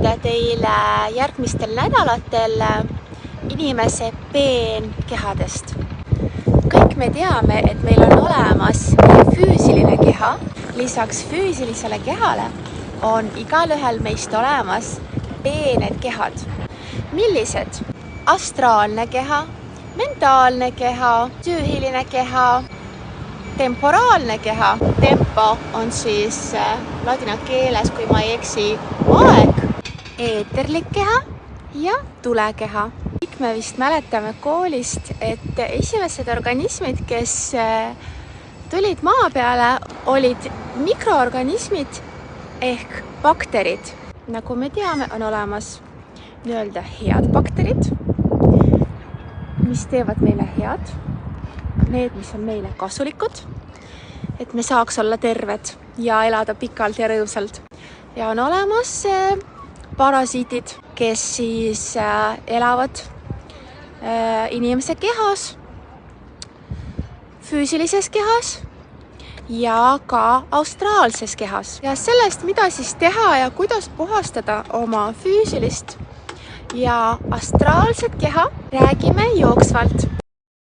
rääkida teile järgmistel nädalatel inimese peenkehadest. Kõik me teame, et meil on olemas füüsiline keha. Lisaks füüsilisele kehale on igalühel meist olemas peened kehad. Millised? Astraalne keha, mentaalne keha, psüühiline keha, temporaalne keha. Tempo on siis ladina keeles, kui ma ei eksi, aeg. Eeterlik keha ja tulekeha. Kõik me vist mäletame koolist, et esimesed organismid, kes tulid maa peale, olid mikroorganismid ehk bakterid. Nagu me teame, on olemas nii-öelda head bakterid, mis teevad meile head. Need, mis on meile kasulikud, et me saaks olla terved ja elada pikalt ja rõõmsalt. Ja on olemas parasiitid, kes siis elavad inimese kehas, füüsilises kehas ja ka astraalses kehas. Ja sellest, mida siis teha ja kuidas puhastada oma füüsilist ja astraalset keha, räägime jooksvalt.